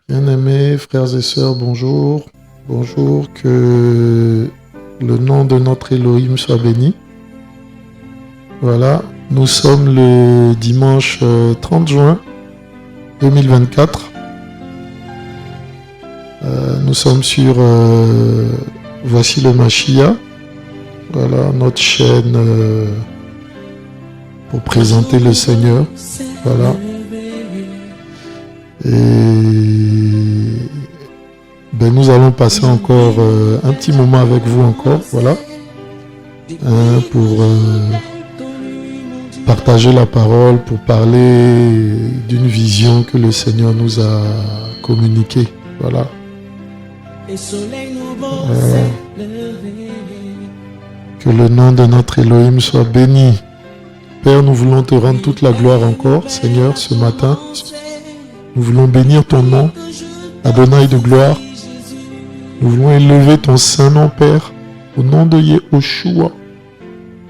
Bien-aimés frères et sœurs, bonjour. Bonjour, que le nom de notre Elohim soit béni. Voilà, nous sommes le dimanche 30 juin 2024. Nous sommes sur Voici le Machia. Voilà, notre chaîne pour présenter le Seigneur. Voilà. Et nous allons passer encore un petit moment avec vous encore, voilà, pour partager la parole, pour parler d'une vision que le Seigneur nous a communiquée, voilà. Que le nom de notre Elohim soit béni. Père, nous voulons te rendre toute la gloire encore, Seigneur, ce matin. Nous voulons bénir ton nom, Adonai de gloire. Nous voulons élever ton saint nom, Père, au nom de Yehoshua.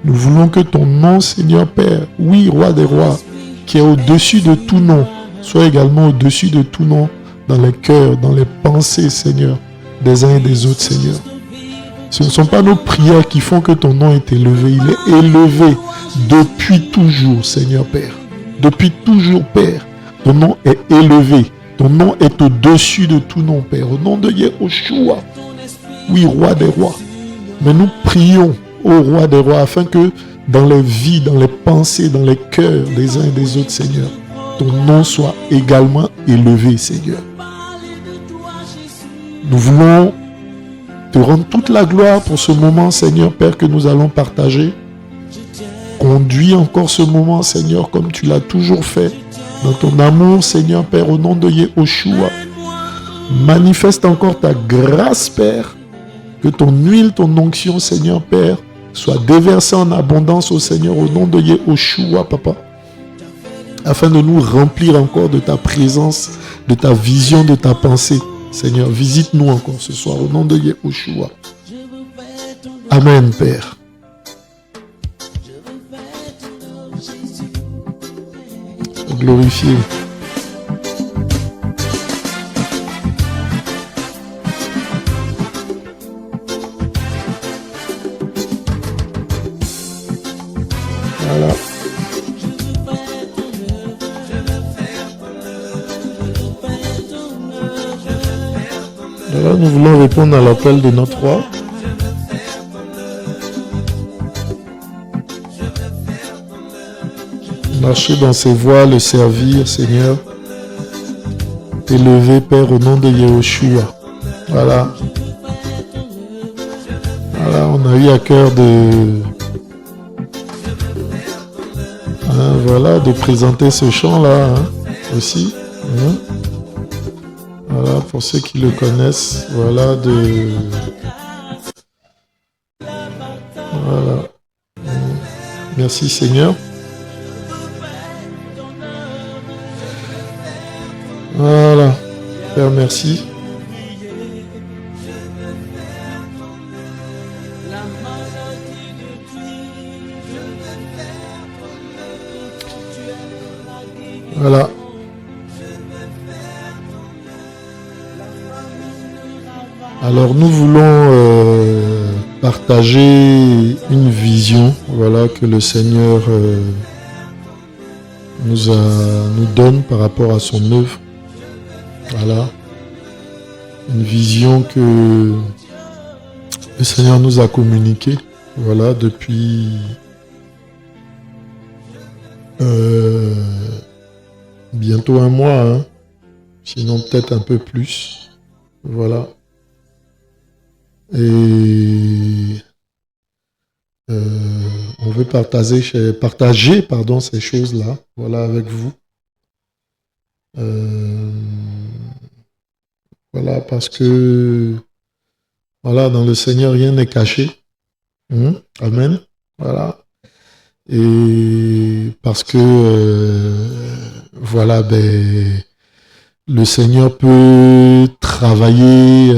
Nous voulons que ton nom, Seigneur Père, oui, Roi des rois, qui est au-dessus de tout nom, soit également au-dessus de tout nom, dans les cœurs, dans les pensées, Seigneur, des uns et des autres, Seigneur. Ce ne sont pas nos prières qui font que ton nom est élevé. Il est élevé depuis toujours, Seigneur Père. Depuis toujours, Père. Ton nom est élevé. Ton nom est au-dessus de tout nom, Père. Au nom de Yehoshua. Oui, Roi des rois. Mais nous prions, ô Roi des rois, afin que dans les vies, dans les pensées, dans les cœurs des uns et des autres, Seigneur, ton nom soit également élevé, Seigneur. Nous voulons te rendre toute la gloire pour ce moment, Seigneur Père, que nous allons partager. Conduis encore ce moment, Seigneur, comme tu l'as toujours fait. Dans ton amour, Seigneur Père, au nom de Yehoshua. Manifeste encore ta grâce, Père. Que ton huile, ton onction, Seigneur Père, soit déversée en abondance au Seigneur, au nom de Yehoshua, Papa. Afin de nous remplir encore de ta présence, de ta vision, de ta pensée. Seigneur, visite-nous encore ce soir, au nom de Yehoshua. Amen, Père. Glorifié. Voilà. Alors, nous voulons répondre à l'appel de notre roi. Marcher dans ses voies, le servir, Seigneur. T'élever, Père, au nom de Yehoshua. Voilà. Voilà, on a eu à cœur de... voilà, de présenter ce chant-là aussi. Voilà, pour ceux qui le connaissent, voilà, Voilà. Merci, Seigneur. Voilà. Père, merci. Voilà. Alors nous voulons partager une vision, voilà, que le Seigneur nous donne par rapport à son œuvre. Voilà. Une vision que le Seigneur nous a communiquée, voilà, depuis bientôt un mois, sinon peut-être un peu plus. Voilà. Et on veut partager ces choses-là, voilà, avec vous. Voilà, parce que voilà, dans le Seigneur, rien n'est caché. Amen. Voilà. Et parce que voilà, le Seigneur peut travailler,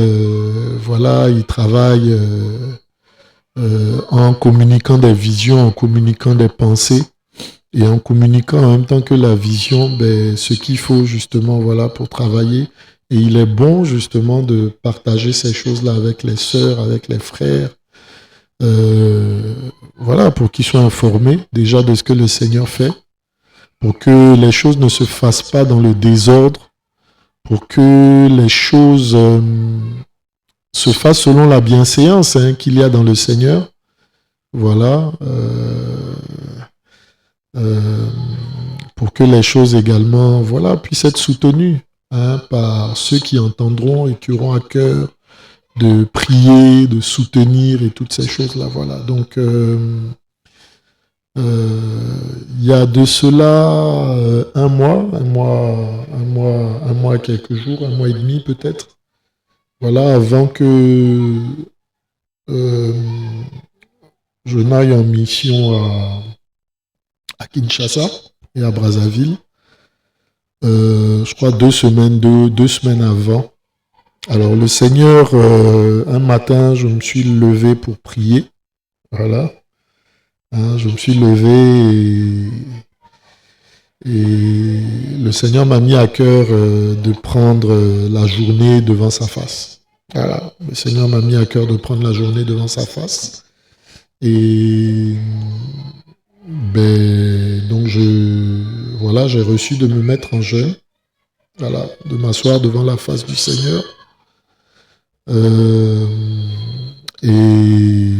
voilà, il travaille en communiquant des visions, en communiquant des pensées et en communiquant en même temps que la vision, ce qu'il faut justement, voilà, pour travailler Et il est bon justement de partager ces choses-là avec les sœurs, avec les frères, voilà, pour qu'ils soient informés déjà de ce que le Seigneur fait, pour que les choses ne se fassent pas dans le désordre, pour que les choses se fassent selon la bienséance qu'il y a dans le Seigneur. Voilà. Euh, pour que les choses également, voilà, puissent être soutenues par ceux qui entendront et qui auront à cœur de prier, de soutenir et toutes ces choses-là. Voilà. Donc, il y a de cela un mois, quelques jours, un mois et demi peut-être. Voilà, avant que euh, je n'aille en mission à Kinshasa et à Brazzaville. Je crois 2 semaines avant. Alors le Seigneur, un matin, je me suis levé pour prier. Voilà. Je me suis levé et le Seigneur m'a mis à cœur de prendre la journée devant sa face. Voilà. Le Seigneur m'a mis à cœur de prendre la journée devant sa face. Et donc voilà, j'ai reçu de me mettre en jeûne. Voilà, de m'asseoir devant la face du Seigneur. Et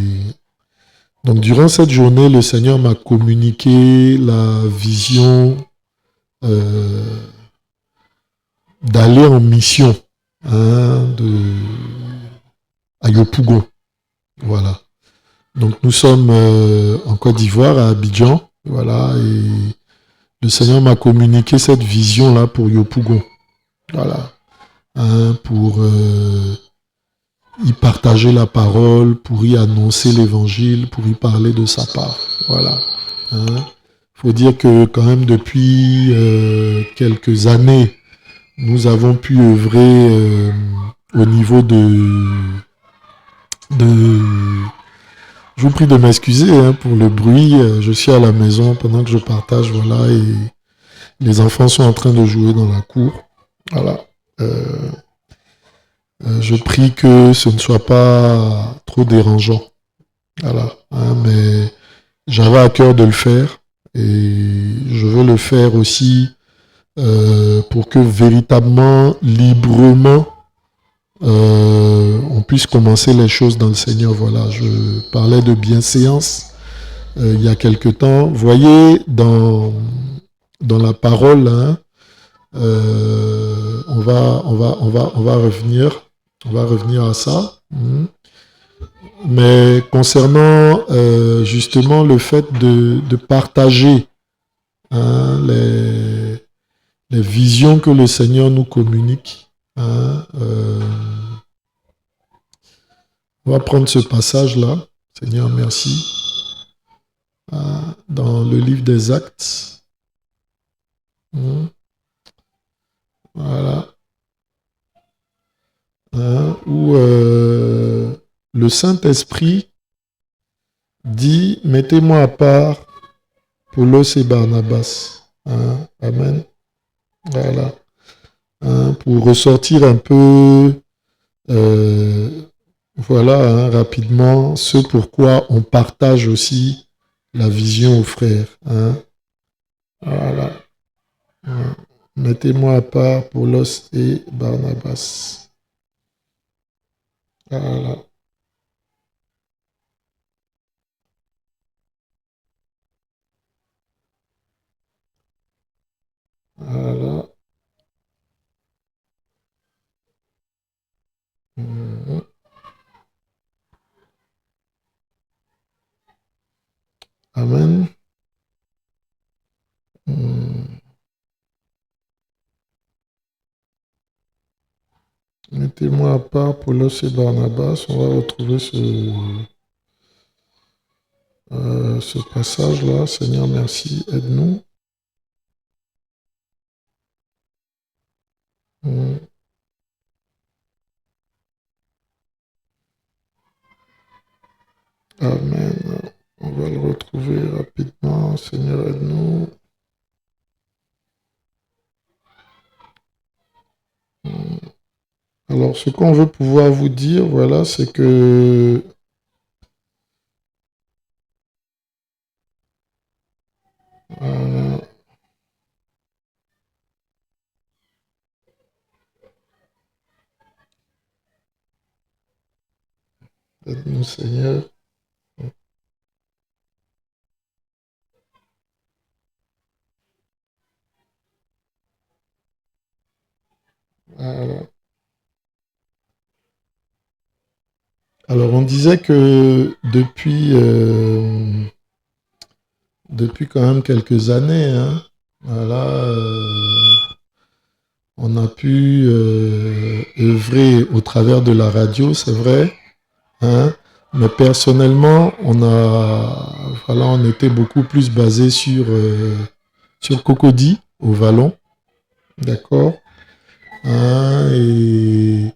donc, durant cette journée, le Seigneur m'a communiqué la vision d'aller en mission à Yopougon. Voilà. Donc, nous sommes en Côte d'Ivoire, à Abidjan. Voilà. Et le Seigneur m'a communiqué cette vision-là pour Yopougon. Voilà. Pour y partager la parole, pour y annoncer l'évangile, pour y parler de sa part. Voilà. Faut dire que quand même depuis quelques années, nous avons pu œuvrer au niveau je vous prie de m'excuser pour le bruit. Je suis à la maison pendant que je partage, voilà, et les enfants sont en train de jouer dans la cour. Voilà. Je prie que ce ne soit pas trop dérangeant. Voilà. Mais j'avais à cœur de le faire et je veux le faire aussi pour que véritablement, librement, on puisse commencer les choses dans le Seigneur. Voilà, je parlais de bienséance il y a quelque temps. Vous voyez, dans la parole, on va revenir à ça. Mais concernant justement le fait de partager les visions que le Seigneur nous communique, on va prendre ce passage-là. Seigneur, merci. Dans le livre des Actes. Voilà. Où le Saint-Esprit dit, mettez-moi à part Paulos et Barnabas. Amen. Voilà. Pour ressortir un peu, voilà, rapidement, ce pourquoi on partage aussi la vision aux frères. Voilà. Mettez-moi à part Paulos et Barnabas. Voilà. Voilà. Amen. Mettez-moi à part Paulos et Barnabas. On va retrouver ce passage-là. Seigneur, merci. Aide-nous. Amen. On va le retrouver rapidement. Seigneur, aide-nous. Alors, ce qu'on veut pouvoir vous dire, voilà, c'est que aide-nous, Seigneur. Voilà. Alors, on disait que depuis quand même quelques années, hein, voilà, on a pu œuvrer au travers de la radio, c'est vrai, hein, mais personnellement, on était beaucoup plus basé sur Cocody au Vallon, d'accord, hein, et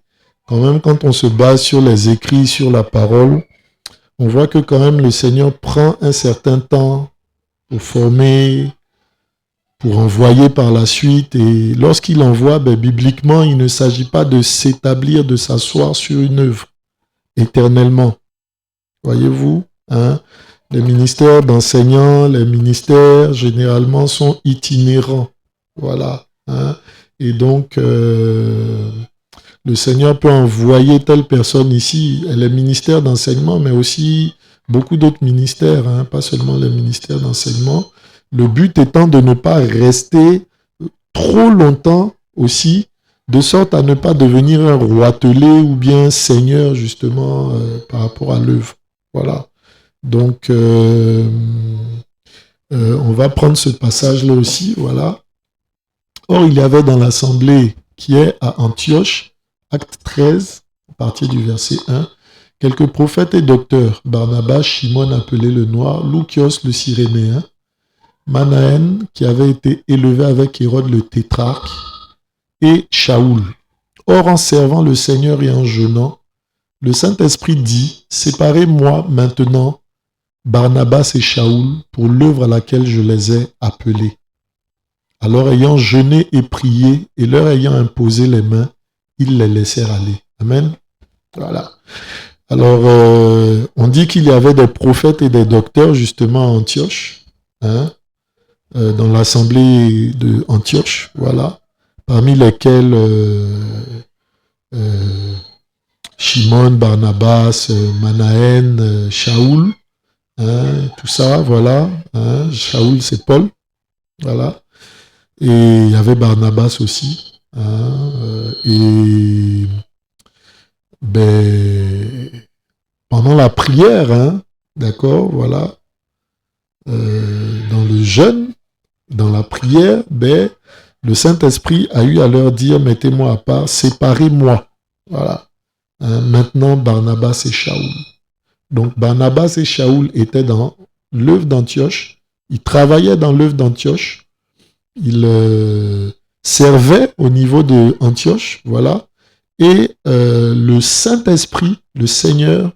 quand même quand on se base sur les écrits, sur la parole, on voit que quand même le Seigneur prend un certain temps pour former, pour envoyer par la suite. Et lorsqu'il envoie, bibliquement, il ne s'agit pas de s'établir, de s'asseoir sur une œuvre éternellement. Voyez-vous, hein? Les ministères d'enseignants, les ministères généralement sont itinérants. Voilà, hein? Et donc, le Seigneur peut envoyer telle personne ici, les ministères d'enseignement, mais aussi beaucoup d'autres ministères, hein, pas seulement les ministères d'enseignement. Le but étant de ne pas rester trop longtemps aussi, de sorte à ne pas devenir un roitelé ou bien un seigneur justement par rapport à l'œuvre. Voilà. Donc, on va prendre ce passage-là aussi, voilà. Or, il y avait dans l'assemblée qui est à Antioche, acte 13, à partir du verset 1, quelques prophètes et docteurs, Barnabas, Shimon appelé le Noir, Loukios le Cyrénéen, Manaën qui avait été élevé avec Hérode le tétrarque, et Shaoul. Or, en servant le Seigneur et en jeûnant, le Saint-Esprit dit, séparez-moi maintenant Barnabas et Shaoul pour l'œuvre à laquelle je les ai appelés. Alors, ayant jeûné et prié, et leur ayant imposé les mains, ils les laissèrent aller. Amen. Voilà. Alors, on dit qu'il y avait des prophètes et des docteurs, justement, à Antioche, hein, dans l'assemblée d'Antioche, voilà, parmi lesquels Shimon, Barnabas, Manaën, Shaoul, hein, tout ça, voilà. Hein, Shaoul, c'est Paul, voilà. Et il y avait Barnabas aussi. Hein, et pendant la prière, hein, d'accord, voilà, dans le jeûne, dans la prière, le Saint-Esprit a eu à leur dire, mettez-moi à part, séparez-moi. Voilà. Hein, maintenant, Barnabas et Shaoul. Donc, Barnabas et Shaoul étaient dans l'œuvre d'Antioche. Ils travaillaient dans l'œuvre d'Antioche. Ils servaient au niveau de Antioche, voilà. Et le Saint-Esprit, le Seigneur,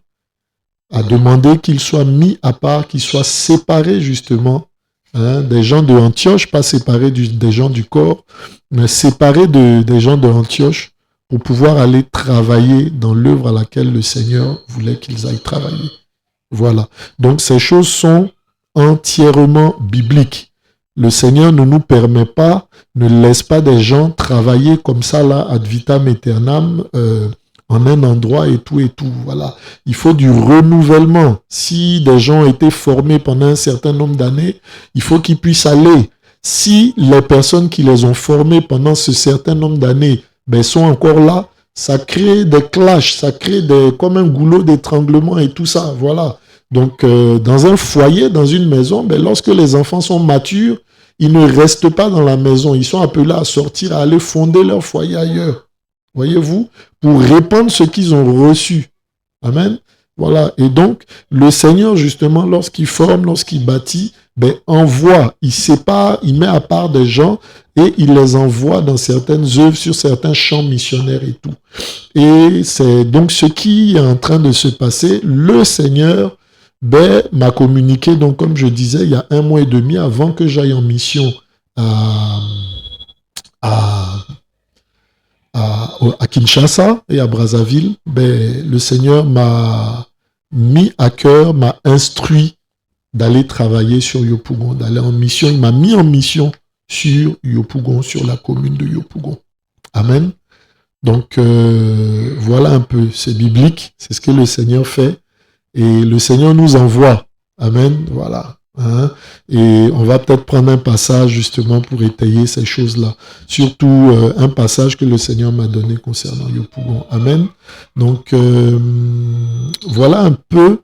a demandé qu'ils soient mis à part, qu'ils soient séparés justement, hein, des gens de Antioche, pas séparés des gens du corps, mais séparés des gens de Antioche pour pouvoir aller travailler dans l'œuvre à laquelle le Seigneur voulait qu'ils aillent travailler. Voilà. Donc ces choses sont entièrement bibliques. Le Seigneur ne nous permet pas, ne laisse pas des gens travailler comme ça là, ad vitam aeternam, en un endroit et tout, voilà. Il faut du renouvellement. Si des gens ont été formés pendant un certain nombre d'années, il faut qu'ils puissent aller. Si les personnes qui les ont formés pendant ce certain nombre d'années sont encore là, ça crée des clashs, ça crée comme un goulot d'étranglement et tout ça, voilà. Donc, dans un foyer, dans une maison, lorsque les enfants sont matures, ils ne restent pas dans la maison. Ils sont appelés à sortir, à aller fonder leur foyer ailleurs. Voyez-vous, pour répandre ce qu'ils ont reçu. Amen. Voilà. Et donc, le Seigneur, justement, lorsqu'il forme, lorsqu'il bâtit, envoie, il sépare, il met à part des gens et il les envoie dans certaines œuvres, sur certains champs missionnaires et tout. Et c'est donc ce qui est en train de se passer. Le Seigneur m'a communiqué, donc comme je disais, il y a 1 mois et demi avant que j'aille en mission à à Kinshasa et à Brazzaville, ben, le Seigneur m'a mis à cœur, m'a instruit d'aller travailler sur Yopougon, d'aller en mission. Il m'a mis en mission sur Yopougon, sur la commune de Yopougon. Amen. Donc, voilà un peu, c'est biblique, c'est ce que le Seigneur fait. Et le Seigneur nous envoie. Amen. Voilà. Hein? Et on va peut-être prendre un passage justement pour étayer ces choses-là. Surtout un passage que le Seigneur m'a donné concernant Yopougon. Amen. Donc, voilà un peu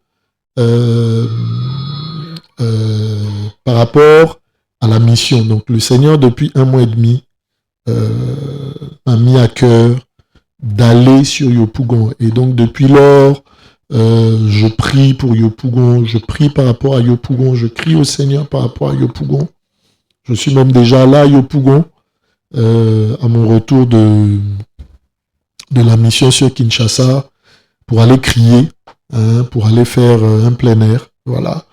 par rapport à la mission. Donc, le Seigneur, depuis 1 mois et demi, m'a mis à cœur d'aller sur Yopougon. Et donc, depuis lors, je prie pour Yopougon, je prie par rapport à Yopougon, je crie au Seigneur par rapport à Yopougon. Je suis même déjà là à Yopougon, à mon retour de la mission sur Kinshasa, pour aller crier, hein, pour aller faire un plein air. Voilà.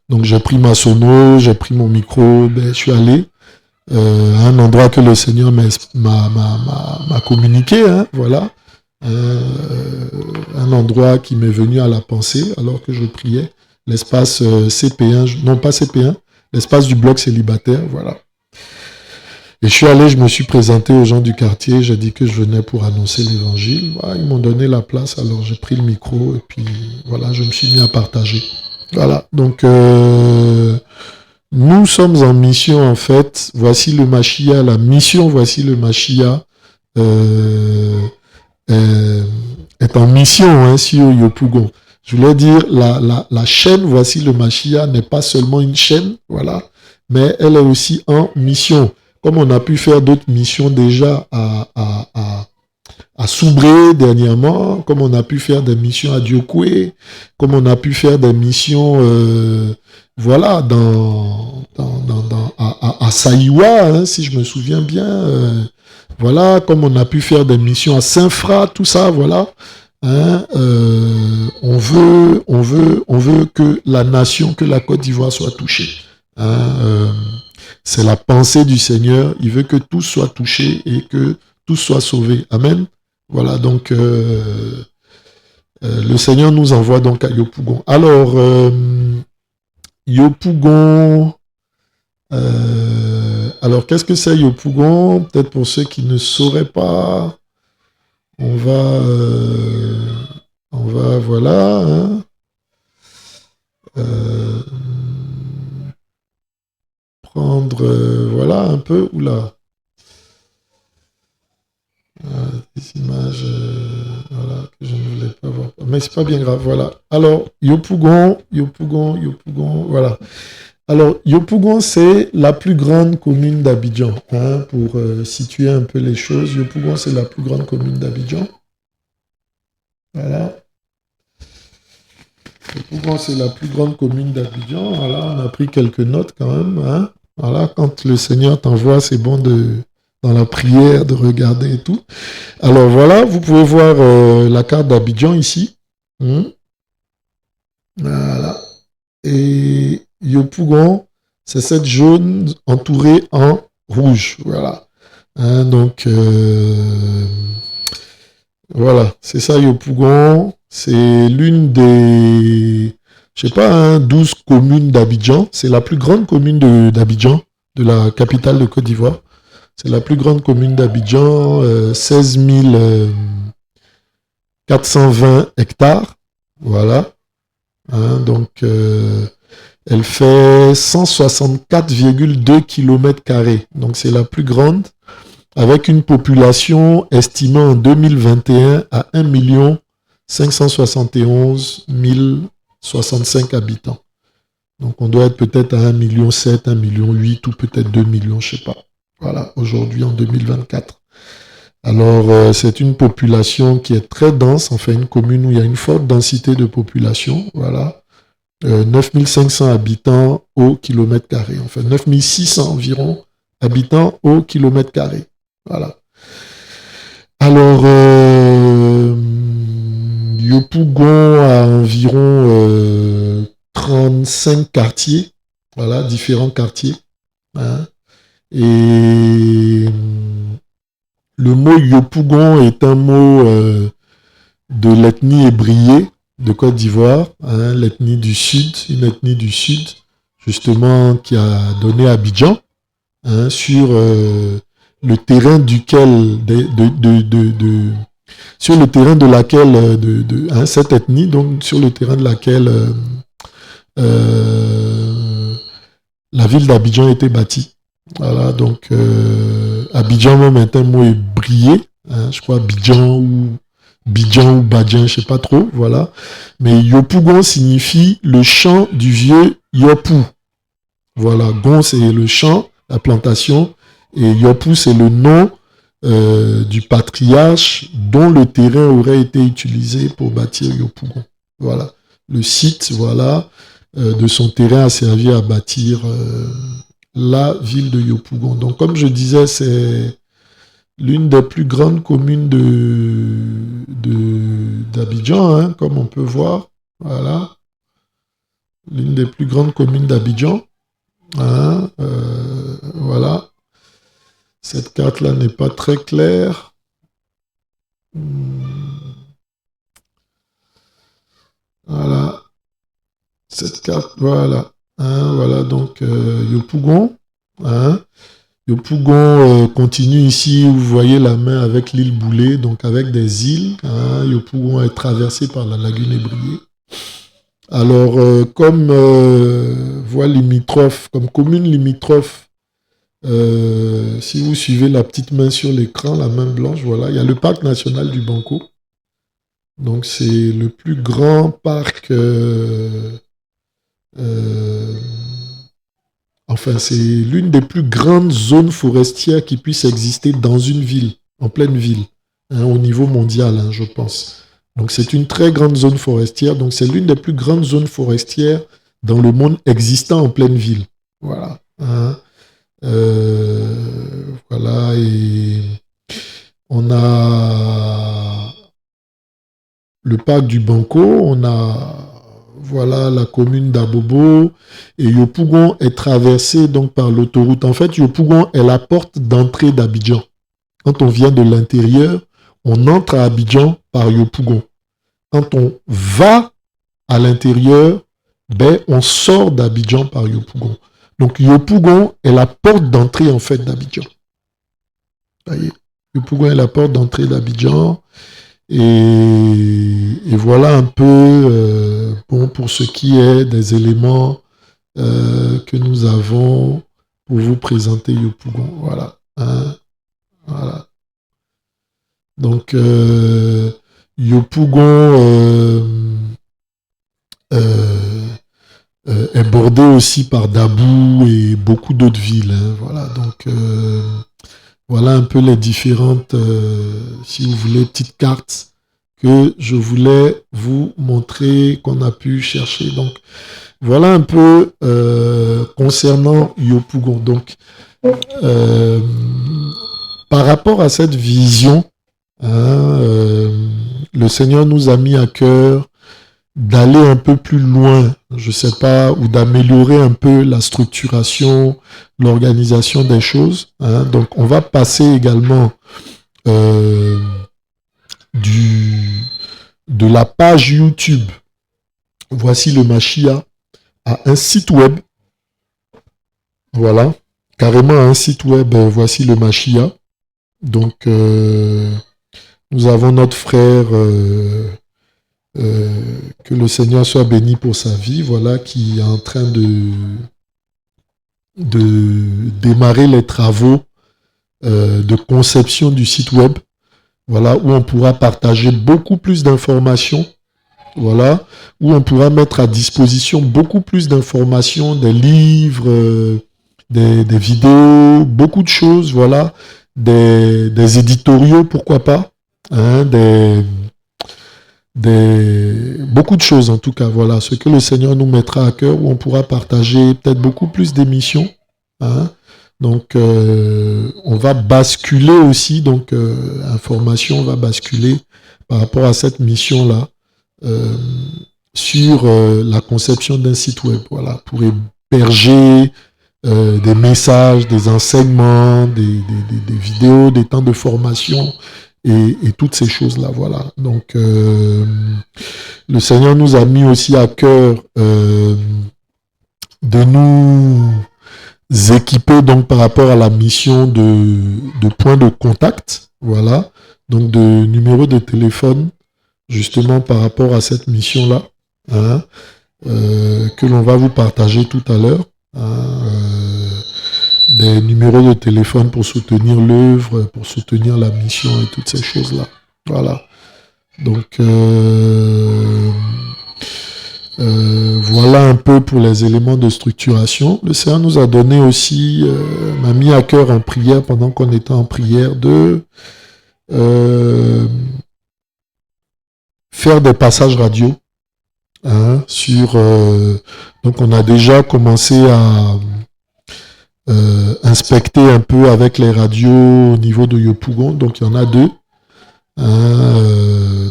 Donc j'ai pris ma sono, j'ai pris mon micro, ben, je suis allé à un endroit que le Seigneur m'a communiqué, hein, voilà. Un endroit qui m'est venu à la pensée alors que je priais, l'espace CP1, non pas CP1, l'espace du bloc célibataire, voilà. Et je suis allé, je me suis présenté aux gens du quartier, j'ai dit que je venais pour annoncer l'évangile. Voilà, ils m'ont donné la place, alors j'ai pris le micro et puis voilà, je me suis mis à partager. Voilà, donc nous sommes en mission en fait, voici le Machia, la mission, voici le Machia. Est en mission hein, sur Yopougon. Je voulais dire, la chaîne, voici le Machia, n'est pas seulement une chaîne, voilà, mais elle est aussi en mission. Comme on a pu faire d'autres missions déjà à Soubré dernièrement, comme on a pu faire des missions à Diokoué, comme on a pu faire des missions, voilà, à Saïwa, hein, si je me souviens bien, voilà, comme on a pu faire des missions à Saint-Fra, tout ça, voilà. Hein, on veut que la nation, que la Côte d'Ivoire soit touchée. Hein, c'est la pensée du Seigneur. Il veut que tout soit touché et que tout soit sauvé. Amen. Voilà, donc le Seigneur nous envoie donc à Yopougon. Alors, Yopougon... alors, qu'est-ce que c'est Yopougon? Peut-être pour ceux qui ne sauraient pas, on va voilà, hein, prendre, voilà, un peu, oula, des images, voilà, que je ne voulais pas voir, mais c'est pas bien grave, voilà. Alors, Yopougon, voilà. Alors, Yopougon, c'est la plus grande commune d'Abidjan. Hein, pour situer un peu les choses, Yopougon, c'est la plus grande commune d'Abidjan. Voilà. Yopougon, c'est la plus grande commune d'Abidjan. Voilà, on a pris quelques notes quand même. Hein. Voilà, quand le Seigneur t'envoie, c'est bon dans la prière de regarder et tout. Alors voilà, vous pouvez voir la carte d'Abidjan ici. Voilà. Et Yopougon, c'est cette jaune entourée en rouge. Voilà. Hein, donc, voilà, c'est ça Yopougon. C'est l'une des, je sais pas, hein, 12 communes d'Abidjan. C'est la plus grande commune d'Abidjan, de la capitale de Côte d'Ivoire. C'est la plus grande commune d'Abidjan, 16 420 hectares. Voilà. Hein, donc, elle fait 164,2 km². Donc, c'est la plus grande, avec une population estimée en 2021 à 1 571 065 habitants. Donc, on doit être peut-être à 1,7 million, 1,8 million, ou peut-être 2 millions, je ne sais pas. Voilà, aujourd'hui, en 2024. Alors, c'est une population qui est très dense, enfin, une commune où il y a une forte densité de population, voilà. 9 500 habitants au kilomètre carré, enfin 9 600 environ habitants au kilomètre carré. Voilà. Alors, Yopougon a environ 35 quartiers, voilà, différents quartiers. Hein, et Le mot Yopougon est un mot de l'ethnie ébriée de Côte d'Ivoire, hein, l'ethnie du Sud, une ethnie du Sud, justement, qui a donné Abidjan, hein, sur le terrain duquel, sur le terrain de laquelle, hein, cette ethnie, donc sur le terrain de laquelle la ville d'Abidjan a été bâtie. Voilà, donc Abidjan même est un mot ébrié, hein, je crois Bidjan ou Badjan, je sais pas trop, voilà. Mais Yopougon signifie le champ du vieux Yopou. Voilà, Gon c'est le champ, la plantation, et Yopou c'est le nom du patriarche dont le terrain aurait été utilisé pour bâtir Yopougon. Voilà, le site, voilà, de son terrain a servi à bâtir la ville de Yopougon. Donc, comme je disais, c'est l'une des plus grandes communes d'Abidjan, hein, comme on peut voir. Voilà. L'une des plus grandes communes d'Abidjan. Hein, voilà. Cette carte-là n'est pas très claire. Voilà. Cette carte, voilà. Hein, voilà, donc Yopougon. Hein. Yopougon continue ici, vous voyez la main avec l'île Boulé, donc avec des îles. Hein. Yopougon est traversé par la lagune ébriée. Alors, comme voie limitrophe, comme commune limitrophe, si vous suivez la petite main sur l'écran, la main blanche, voilà, il y a le parc national du Banco. Donc, c'est le plus grand parc... enfin, c'est l'une des plus grandes zones forestières qui puissent exister dans une ville, en pleine ville, hein, au niveau mondial, hein, je pense. Donc, c'est une très grande zone forestière. Donc, c'est l'une des plus grandes zones forestières dans le monde existant en pleine ville. Voilà. Hein. Voilà. Et on a le parc du Banco, on a voilà la commune d'Abobo, et Yopougon est traversé donc par l'autoroute. En fait, Yopougon est la porte d'entrée d'Abidjan. Quand on vient de l'intérieur, on entre à Abidjan par Yopougon. Quand on va à l'intérieur, ben, on sort d'Abidjan par Yopougon. Donc Yopougon est la porte d'entrée en fait d'Abidjan. Voyez, Yopougon est la porte d'entrée d'Abidjan. Et voilà un peu bon, pour ce qui est des éléments que nous avons pour vous présenter Yopougon. Voilà. Hein, voilà. Donc, Yopougon est bordé aussi par Dabou et beaucoup d'autres villes. Hein, voilà. Donc, voilà un peu les différentes, si vous voulez, petites cartes que je voulais vous montrer, qu'on a pu chercher. Donc, voilà un peu concernant Yopougon. Donc, par rapport à cette vision, hein, le Seigneur nous a mis à cœur d'aller un peu plus loin, je ne sais pas, ou d'améliorer un peu la structuration, l'organisation des choses. Hein. Donc, on va passer également de la page YouTube Voici le Machia à un site web. Voilà, carrément un site web Voici le Machia. Donc, nous avons notre frère, que le Seigneur soit béni pour sa vie, voilà, qui est en train de démarrer les travaux de conception du site web, voilà, où on pourra partager beaucoup plus d'informations, voilà, où on pourra mettre à disposition beaucoup plus d'informations, des livres, des vidéos, beaucoup de choses, voilà, des éditoriaux, pourquoi pas, hein, beaucoup de choses en tout cas, voilà, ce que le Seigneur nous mettra à cœur, où on pourra partager peut-être beaucoup plus d'émissions, hein. Donc on va basculer aussi, donc information va basculer par rapport à cette mission-là sur la conception d'un site web, voilà, pour héberger des messages, des enseignements, des vidéos, des temps de formation et toutes ces choses-là. Voilà. Donc, le Seigneur nous a mis aussi à cœur de nous équiper donc par rapport à la mission de points de contact. Voilà. Donc, de numéros de téléphone, justement par rapport à cette mission-là, hein, que l'on va vous partager tout à l'heure. Des numéros de téléphone pour soutenir l'œuvre, pour soutenir la mission et toutes ces choses-là. Voilà. Donc, voilà un peu pour les éléments de structuration. Le Seigneur nous a donné aussi, m'a mis à cœur en prière, pendant qu'on était en prière, de faire des passages radio. Hein, donc, on a déjà commencé à inspecter un peu avec les radios au niveau de Yopougon. Donc, il y en a 2.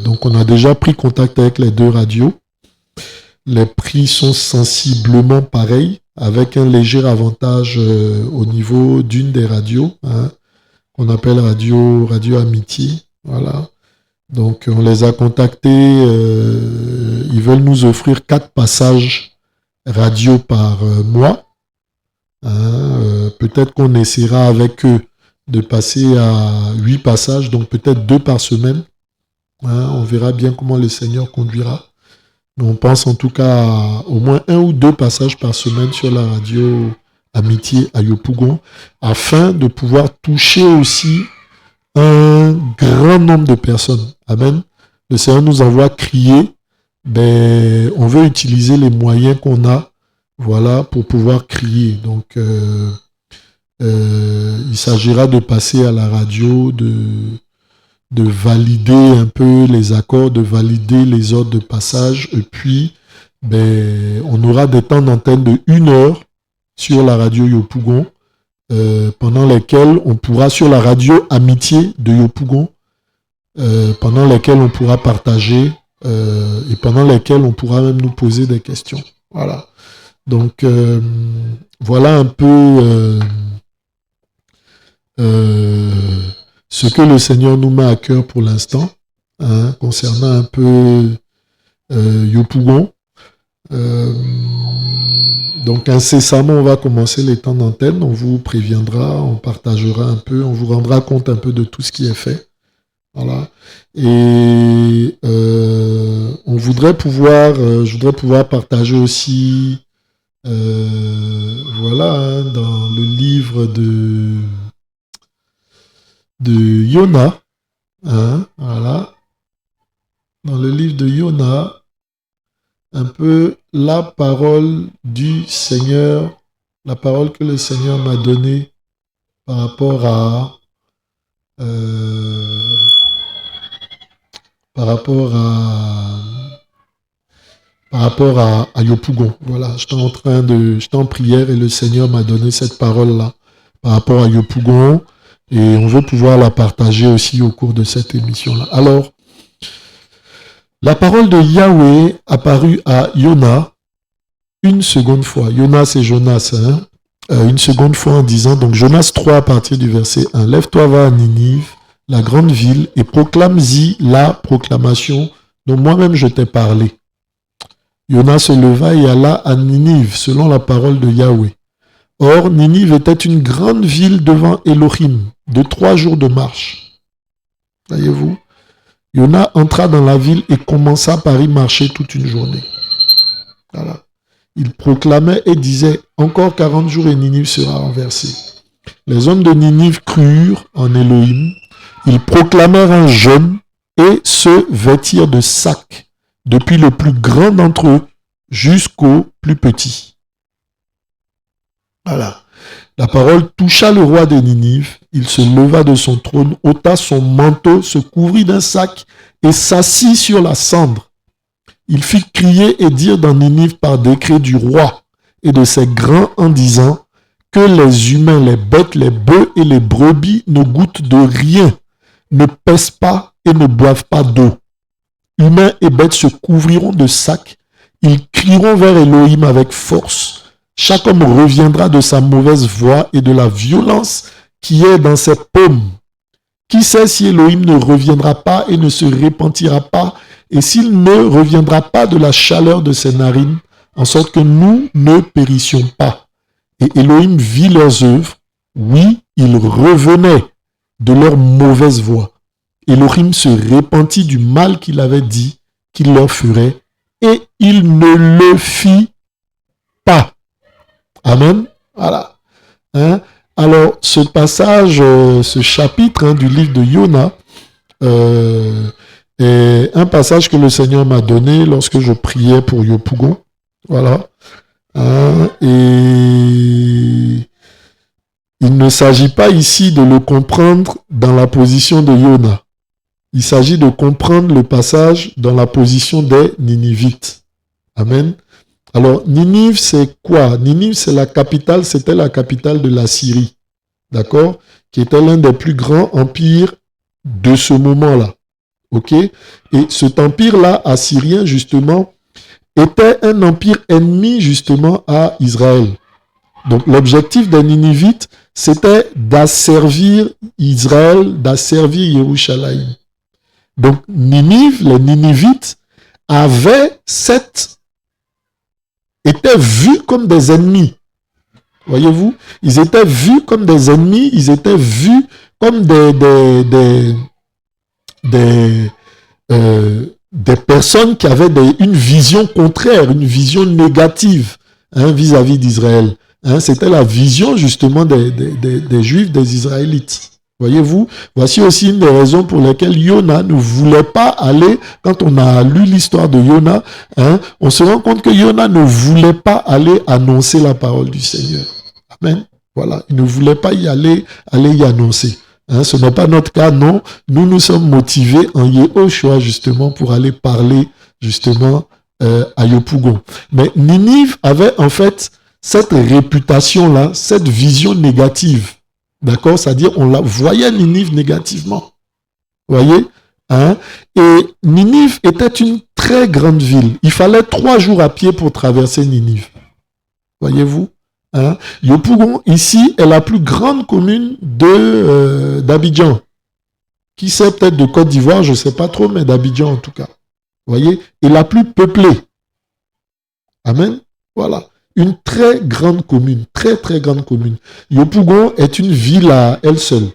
Donc, on a déjà pris contact avec les 2 radios. Les prix sont sensiblement pareils, avec un léger avantage au niveau d'une des radios, hein, qu'on appelle Radio Amitié. Voilà. Donc, on les a contactés. Ils veulent nous offrir 4 passages radio par mois. Hein, peut-être qu'on essaiera avec eux de passer à 8 passages, donc peut-être 2 par semaine. Hein, on verra bien comment le Seigneur conduira. Mais on pense en tout cas à au moins 1 ou 2 passages par semaine sur la radio Amitié à Yopougon, afin de pouvoir toucher aussi un grand nombre de personnes. Amen. Le Seigneur nous envoie crier. Ben, on veut utiliser les moyens qu'on a, voilà, pour pouvoir crier. Donc, il s'agira de passer à la radio, de valider un peu les accords, de valider les ordres de passage. Et puis, ben, on aura des temps d'antenne de 1 heure sur la radio Yopougon, pendant lesquels on pourra, sur la radio Amitié de Yopougon, pendant lesquels on pourra partager et pendant lesquels on pourra même nous poser des questions. Voilà. Donc, voilà un peu ce que le Seigneur nous met à cœur pour l'instant, hein, concernant un peu Yopougon. Donc, incessamment, on va commencer les temps d'antenne. On vous préviendra, on partagera un peu, on vous rendra compte un peu de tout ce qui est fait. Voilà. Et on voudrait pouvoir, je voudrais pouvoir partager aussi, voilà, hein, dans le livre de Yona, hein, voilà, dans le livre de Yona, un peu la parole du Seigneur, la parole que le Seigneur m'a donnée par rapport à Yopougon. Voilà, j'étais en prière et le Seigneur m'a donné cette parole-là par rapport à Yopougon, et on veut pouvoir la partager aussi au cours de cette émission-là. Alors, la parole de Yahweh apparut à Yona une seconde fois. Yona, c'est Jonas, hein? Une seconde fois en disant, donc Jonas 3 à partir du verset 1, « Lève-toi, va à Ninive, la grande ville, et proclame-y la proclamation dont moi-même je t'ai parlé. » Yona se leva et alla à Ninive, selon la parole de Yahweh. Or, Ninive était une grande ville devant Elohim, de 3 jours de marche. Voyez-vous? Yona entra dans la ville et commença par y marcher toute une journée. Voilà. Il proclamait et disait, « Encore 40 jours et Ninive sera renversée. » Les hommes de Ninive crurent en Elohim. Ils proclamèrent un jeûne et se vêtirent de sacs, depuis le plus grand d'entre eux jusqu'au plus petit. Voilà. La parole toucha le roi de Ninive. Il se leva de son trône, ôta son manteau, se couvrit d'un sac et s'assit sur la cendre. Il fit crier et dire dans Ninive par décret du roi et de ses grands en disant que les humains, les bêtes, les bœufs et les brebis ne goûtent de rien, ne pèsent pas et ne boivent pas d'eau. Humains et bêtes se couvriront de sacs, ils crieront vers Elohim avec force. Chaque homme reviendra de sa mauvaise voie et de la violence qui est dans ses paumes. Qui sait si Elohim ne reviendra pas et ne se repentira pas, et s'il ne reviendra pas de la chaleur de ses narines, en sorte que nous ne périssions pas. Et Elohim vit leurs œuvres. Oui, ils revenaient de leur mauvaise voie. Elohim se repentit du mal qu'il avait dit qu'il leur ferait, et il ne le fit pas. Amen. Voilà. Hein? Alors, ce passage, ce chapitre du livre de Yona, est un passage que le Seigneur m'a donné lorsque je priais pour Yopougon. Voilà. Hein? Et il ne s'agit pas ici de le comprendre dans la position de Yona. Il s'agit de comprendre le passage dans la position des Ninivites. Amen. Alors, Ninive, c'est quoi? Ninive, c'est la capitale, c'était la capitale de la Syrie, d'accord? Qui était l'un des plus grands empires de ce moment-là, ok? Et cet empire-là, assyrien, justement, était un empire ennemi, justement, à Israël. Donc, l'objectif des Ninivites, c'était d'asservir Israël, d'asservir Yerushalayim. Donc, Ninive, les Ninivites, étaient vus comme des ennemis. Voyez-vous, ils étaient vus comme des ennemis, ils étaient vus comme des personnes qui avaient une vision contraire, une vision négative vis-à-vis d'Israël. C'était la vision justement des Juifs, des Israélites. Voyez-vous, voici aussi une des raisons pour lesquelles Yona ne voulait pas aller, quand on a lu l'histoire de Yona, on se rend compte que Yona ne voulait pas aller annoncer la parole du Seigneur. Amen. Voilà, il ne voulait pas y aller y annoncer. Ce n'est pas notre cas, non. Nous sommes motivés en Yehoshua justement pour aller parler justement à Yopougon. Mais Ninive avait en fait cette réputation-là, cette vision négative. D'accord? C'est-à-dire, on la voyait Ninive négativement. Vous voyez? Et Ninive était une très grande ville. Il fallait 3 jours à pied pour traverser Ninive. Voyez-vous? Yopougon, ici, est la plus grande commune d'Abidjan. Qui sait peut-être de Côte d'Ivoire, je ne sais pas trop, mais d'Abidjan en tout cas. Vous voyez? Et la plus peuplée. Amen? Voilà. Une très grande commune, très très grande commune. Yopougon est une ville à elle seule.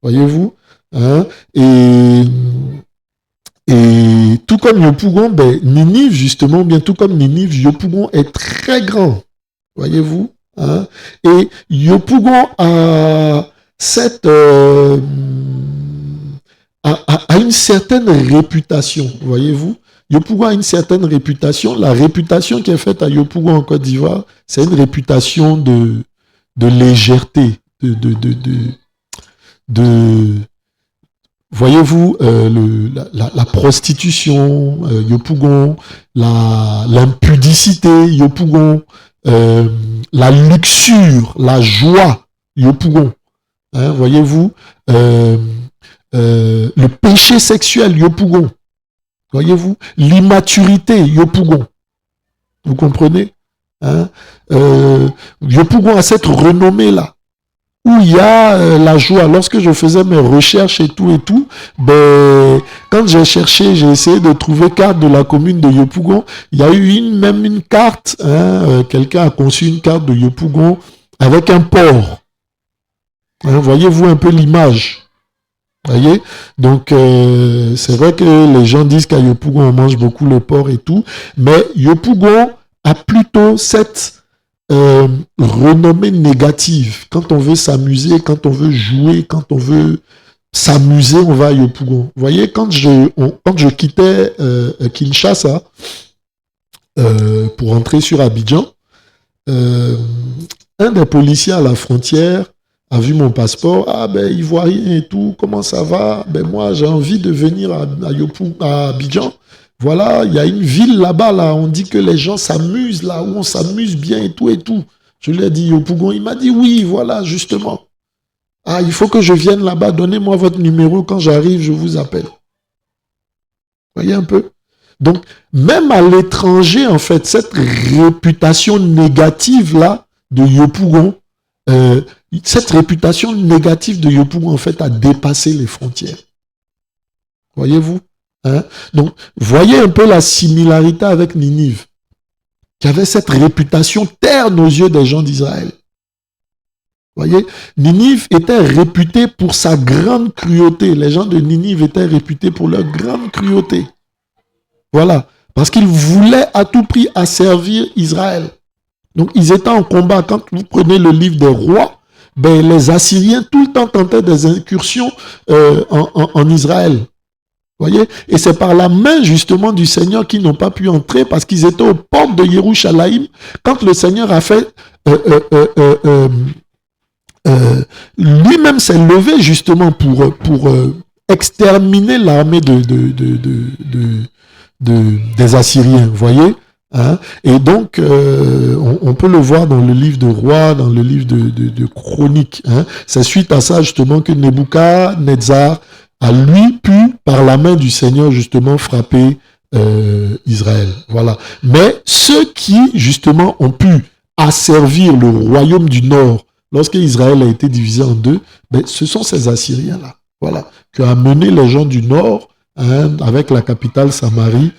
Voyez-vous? Et tout comme Yopougon, Ninive justement, bien tout comme Ninive, Yopougon est très grand. Voyez-vous? Et Yopougon a une certaine réputation. Voyez-vous? Yopougon a une certaine réputation. La réputation qui est faite à Yopougon en Côte d'Ivoire, c'est une réputation de légèreté, voyez-vous, la prostitution, Yopougon, l'impudicité, Yopougon, la luxure, la joie, Yopougon. Voyez-vous, le péché sexuel, Yopougon. Voyez-vous, l'immaturité, Yopougon. Vous comprenez? Yopougon a cette renommée-là, où il y a la joie. Lorsque je faisais mes recherches et tout, quand j'ai cherché, j'ai essayé de trouver carte de la commune de Yopougon. Il y a eu même une carte, quelqu'un a conçu une carte de Yopougon avec un port. Voyez-vous un peu l'image? Voyez? Donc, c'est vrai que les gens disent qu'à Yopougon, on mange beaucoup le porc et tout, mais Yopougon a plutôt cette renommée négative. Quand on veut s'amuser, quand on veut jouer, quand on veut s'amuser, on va à Yopougon. Vous voyez, quand je quittais Kinshasa pour entrer sur Abidjan, un des policiers à la frontière a vu mon passeport. Ivoirien et tout, comment ça va? Moi, j'ai envie de venir à Abidjan. Voilà, il y a une ville là-bas, là, on dit que les gens s'amusent là, où on s'amuse bien et tout et tout. Je lui ai dit Yopougon, il m'a dit oui, voilà, justement. Il faut que je vienne là-bas, donnez-moi votre numéro, quand j'arrive, je vous appelle. Voyez un peu? Donc, même à l'étranger, en fait, cette réputation négative-là de Yopougon, cette réputation négative de Yopougon, en fait, a dépassé les frontières. Voyez-vous? Hein? Donc, voyez un peu la similarité avec Ninive, qui avait cette réputation terne aux yeux des gens d'Israël. Voyez, Ninive était réputée pour sa grande cruauté. Les gens de Ninive étaient réputés pour leur grande cruauté. Voilà, parce qu'ils voulaient à tout prix asservir Israël. Donc, ils étaient en combat. Quand vous prenez le livre des rois, ben, les Assyriens tout le temps tentaient des incursions en Israël. Voyez, et c'est par la main justement du Seigneur qu'ils n'ont pas pu entrer parce qu'ils étaient aux portes de Yerushalayim quand le Seigneur a fait lui-même s'est levé justement pour exterminer l'armée des Assyriens, vous voyez, hein? Et donc, on peut le voir dans le livre de Rois, dans le livre de Chroniques. Hein? C'est suite à ça justement que Nebuchadnezzar a lui pu, par la main du Seigneur, justement frapper Israël. Voilà. Mais ceux qui, justement, ont pu asservir le royaume du Nord lorsque Israël a été divisé en deux, ben, ce sont ces Assyriens-là, voilà, qui ont amené les gens du Nord, hein, avec la capitale Samarie,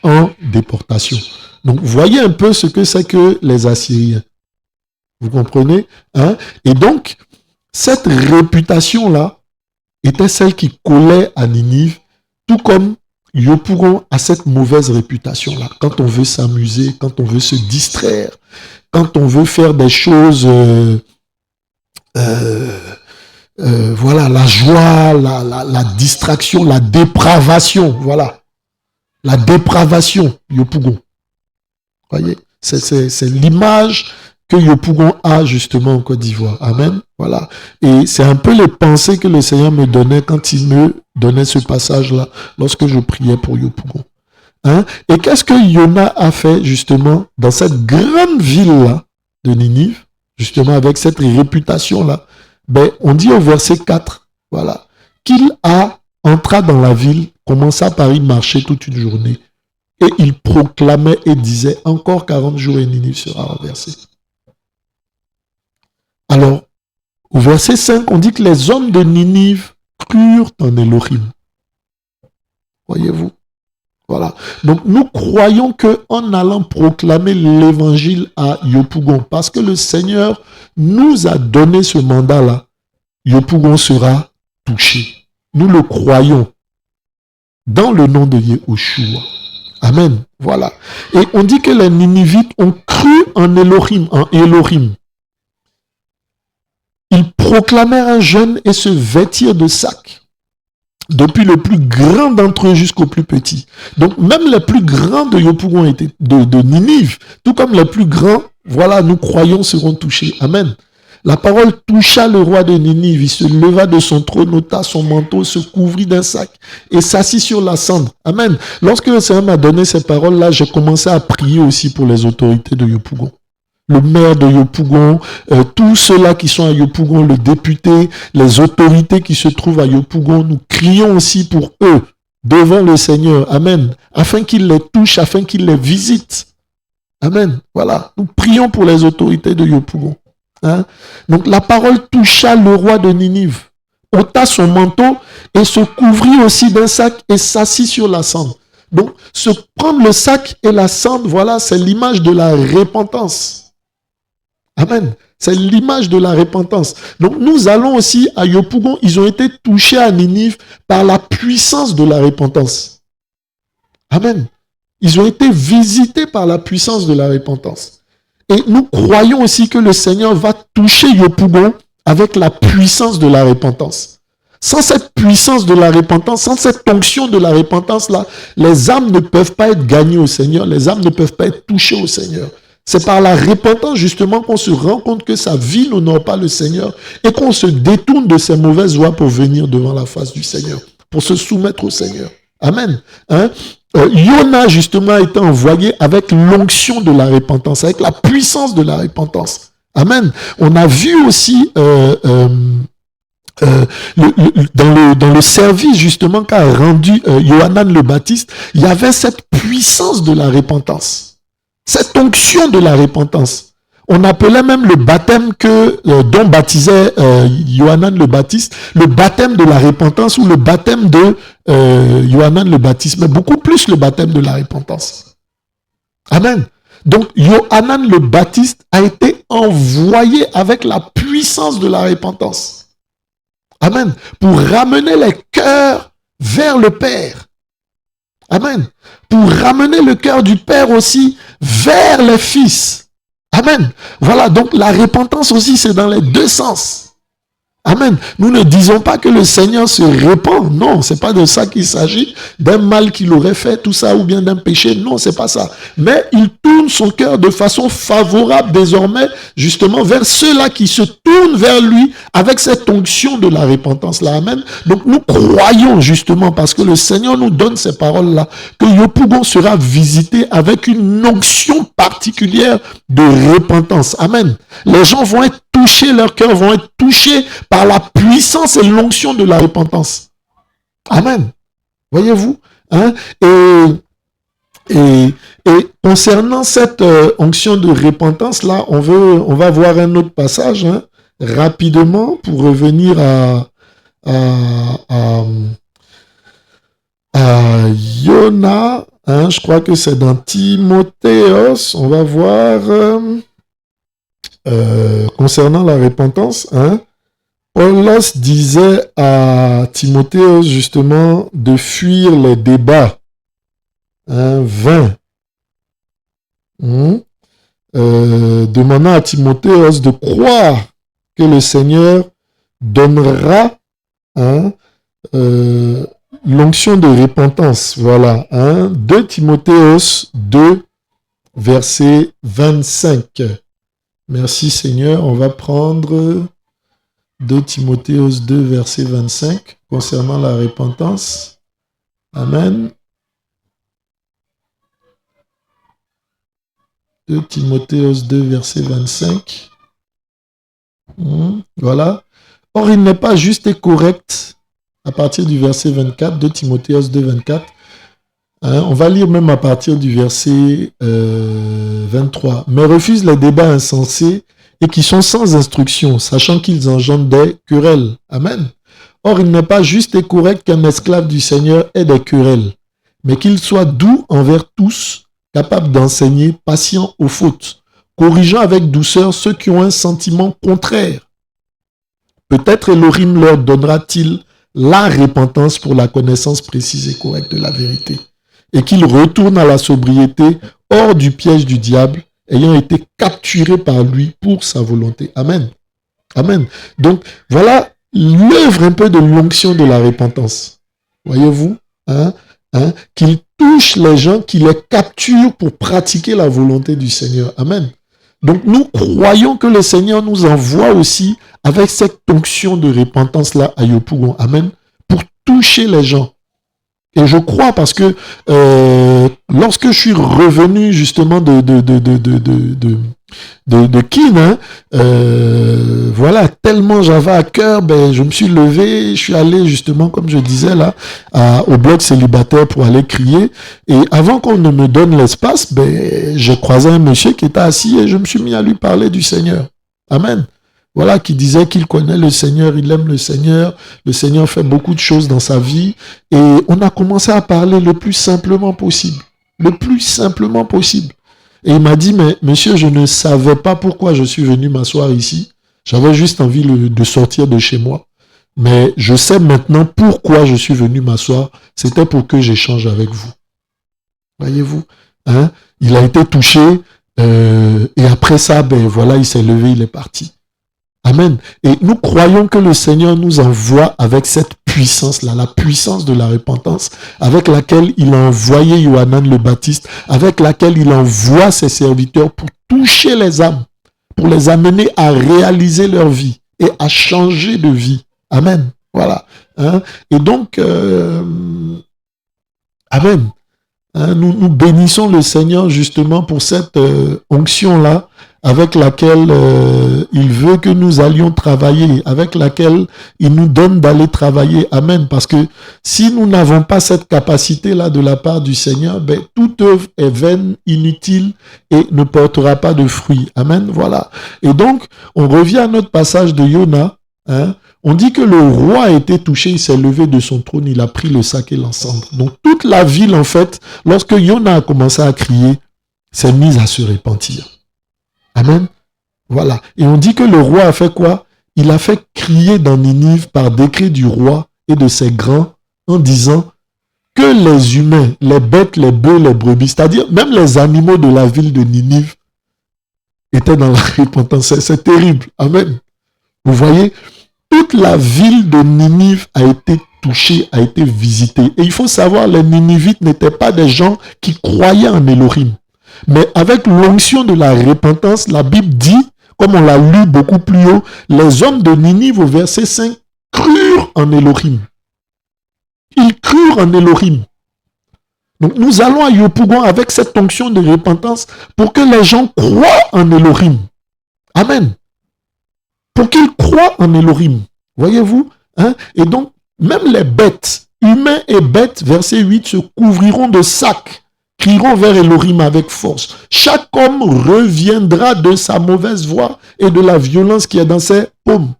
en déportation. Donc, voyez un peu ce que c'est que les Assyriens. Vous comprenez, hein? Et donc, cette réputation-là était celle qui collait à Ninive, tout comme Yopougon a cette mauvaise réputation-là. Quand on veut s'amuser, quand on veut se distraire, quand on veut faire des choses... voilà, la joie, la distraction, la dépravation, voilà. La dépravation, Yopougon. Voyez, c'est l'image que Yopougon a justement en Côte d'Ivoire. Amen. Voilà. Et c'est un peu les pensées que le Seigneur me donnait quand il me donnait ce passage-là, lorsque je priais pour Yopougon. Hein? Et qu'est-ce que Yona a fait justement dans cette grande ville-là de Ninive, justement avec cette réputation-là? Ben, on dit au verset 4, voilà, qu'il entra dans la ville, commença par y marcher toute une journée, et il proclamait et disait, encore 40 jours et Ninive sera renversée. Alors, au verset 5, on dit que les hommes de Ninive crurent en Elohim. Voyez-vous? Voilà. Donc, nous croyons qu'en allant proclamer l'évangile à Yopougon, parce que le Seigneur nous a donné ce mandat-là, Yopougon sera touché. Nous le croyons dans le nom de Yehoshua. Amen. Voilà. Et on dit que les Ninivites ont cru en Elohim, Ils proclamèrent un jeûne et se vêtirent de sacs, depuis le plus grand d'entre eux jusqu'au plus petit. Donc, même les plus grands de Yopougon étaient de Ninive, tout comme les plus grands, voilà, nous croyons, seront touchés. Amen. La parole toucha le roi de Ninive. Il se leva de son trône, ôta son manteau, se couvrit d'un sac et s'assit sur la cendre. Amen. Lorsque le Seigneur m'a donné ces paroles-là, j'ai commencé à prier aussi pour les autorités de Yopougon. Le maire de Yopougon, tous ceux-là qui sont à Yopougon, le député, les autorités qui se trouvent à Yopougon, nous crions aussi pour eux devant le Seigneur. Amen. Afin qu'il les touche, afin qu'il les visite. Amen. Voilà. Nous prions pour les autorités de Yopougon. Hein? Donc la parole toucha le roi de Ninive, ôta son manteau et se couvrit aussi d'un sac et s'assit sur la cendre. Donc se prendre le sac et la cendre, voilà, c'est l'image de la repentance. Amen. C'est l'image de la repentance. Donc nous allons aussi à Yopougon, ils ont été touchés à Ninive par la puissance de la repentance. Amen. Ils ont été visités par la puissance de la repentance. Et nous croyons aussi que le Seigneur va toucher Yopougon avec la puissance de la repentance. Sans cette puissance de la repentance, sans cette onction de la repentance-là, les âmes ne peuvent pas être gagnées au Seigneur, les âmes ne peuvent pas être touchées au Seigneur. C'est par la repentance justement qu'on se rend compte que sa vie n'honore pas le Seigneur et qu'on se détourne de ses mauvaises voies pour venir devant la face du Seigneur, pour se soumettre au Seigneur. Amen. Hein? Yona, justement, a été envoyé avec l'onction de la repentance, avec la puissance de la repentance. Amen. On a vu aussi dans le service justement qu'a rendu Yohanan le Baptiste, il y avait cette puissance de la repentance, cette onction de la repentance. On appelait même le baptême dont baptisait Yohanan le Baptiste, le baptême de la repentance ou le baptême de Yohanan le Baptiste, mais beaucoup plus le baptême de la repentance. Amen. Donc Yohanan le Baptiste a été envoyé avec la puissance de la repentance. Amen. Pour ramener les cœurs vers le Père. Amen. Pour ramener le cœur du Père aussi vers les fils. Amen. Voilà, donc la repentance aussi, c'est dans les deux sens. Amen. Nous ne disons pas que le Seigneur se répand. Non, c'est pas de ça qu'il s'agit, d'un mal qu'il aurait fait, tout ça, ou bien d'un péché. Non, c'est pas ça. Mais il tourne son cœur de façon favorable désormais, justement, vers ceux-là qui se tournent vers lui avec cette onction de la repentance-là. Amen. Donc, nous croyons justement, parce que le Seigneur nous donne ces paroles-là, que Yopougon sera visité avec une onction particulière de repentance. Amen. Les gens vont être touchés, leurs cœurs vont être touchés par la puissance et l'onction de la repentance. Amen. Voyez-vous, hein? Et concernant cette onction de repentance là, on va voir un autre passage, hein, rapidement, pour revenir à Yona, hein, je crois que c'est dans Timothéos. On va voir concernant la repentance, hein. Paulos disait à Timothée justement de fuir les débats vains, demandant à Timothée de croire que le Seigneur donnera l'onction de repentance. Voilà, 2 Timothée 2, verset 25. Merci Seigneur, on va prendre 2 Timothée 2, verset 25, concernant la repentance. Amen. 2 Timothée 2, verset 25. Voilà. Or, il n'est pas juste et correct, à partir du verset 24, 2 Timothée 2, 24. On va lire même à partir du verset 23. Mais refuse les débats insensés et qui sont sans instruction, sachant qu'ils engendrent des querelles. Amen. Or, il n'est pas juste et correct qu'un esclave du Seigneur ait des querelles, mais qu'il soit doux envers tous, capable d'enseigner, patient aux fautes, corrigeant avec douceur ceux qui ont un sentiment contraire. Peut-être Elohim leur donnera-t-il la repentance pour la connaissance précise et correcte de la vérité, et qu'ils retournent à la sobriété hors du piège du diable, ayant été capturés par lui pour sa volonté. Amen. Amen. Donc, voilà l'œuvre un peu de l'onction de la repentance. Voyez-vous, qu'il touche les gens, qu'il les capture pour pratiquer la volonté du Seigneur. Amen. Donc, nous croyons que le Seigneur nous envoie aussi avec cette onction de repentance-là à Yopougon. Amen. Pour toucher les gens. Et je crois parce que lorsque je suis revenu justement de Kin, voilà, tellement j'avais à cœur, je me suis levé, je suis allé justement, comme je disais là, au bloc célibataire pour aller crier. Et avant qu'on ne me donne l'espace, j'ai croisé un monsieur qui était assis et je me suis mis à lui parler du Seigneur. Amen. Voilà, qui disait qu'il connaît le Seigneur, il aime le Seigneur fait beaucoup de choses dans sa vie, et on a commencé à parler le plus simplement possible, Et il m'a dit, mais monsieur, je ne savais pas pourquoi je suis venu m'asseoir ici, j'avais juste envie de sortir de chez moi, mais je sais maintenant pourquoi je suis venu m'asseoir, c'était pour que j'échange avec vous. Voyez-vous, il a été touché, et après ça, voilà, il s'est levé, il est parti. Amen. Et nous croyons que le Seigneur nous envoie avec cette puissance-là, la puissance de la repentance, avec laquelle il a envoyé Yohanan le Baptiste, avec laquelle il envoie ses serviteurs pour toucher les âmes, pour les amener à réaliser leur vie et à changer de vie. Amen. Voilà. Et donc, Amen. Nous bénissons le Seigneur justement pour cette onction-là, avec laquelle il veut que nous allions travailler, avec laquelle il nous donne d'aller travailler. Amen. Parce que si nous n'avons pas cette capacité-là de la part du Seigneur, ben, toute œuvre est vaine, inutile et ne portera pas de fruits. Amen. Voilà. Et donc, on revient à notre passage de Yona. Hein. On dit que le roi a été touché, il s'est levé de son trône, il a pris le sac et l'encens. Donc, toute la ville, en fait, lorsque Yona a commencé à crier, s'est mise à se repentir. Amen. Voilà. Et on dit que le roi a fait quoi? Il a fait crier dans Ninive par décret du roi et de ses grands en disant que les humains, les bêtes, les bœufs, les brebis, c'est-à-dire même les animaux de la ville de Ninive étaient dans la repentance. C'est terrible. Amen. Vous voyez, toute la ville de Ninive a été touchée, a été visitée. Et il faut savoir, les Ninivites n'étaient pas des gens qui croyaient en Elohim. Mais avec l'onction de la repentance, la Bible dit, comme on l'a lu beaucoup plus haut, les hommes de Ninive au verset 5 crurent en Elohim. Ils crurent en Elohim. Donc nous allons à Yopougon avec cette onction de repentance pour que les gens croient en Elohim. Amen. Pour qu'ils croient en Elohim. Voyez-vous? Hein? Et donc, même les bêtes, humains et bêtes, verset 8, se couvriront de sacs, crieront vers Elohim avec force. Chaque homme reviendra de sa mauvaise voie et de la violence qui est dans ses paumes.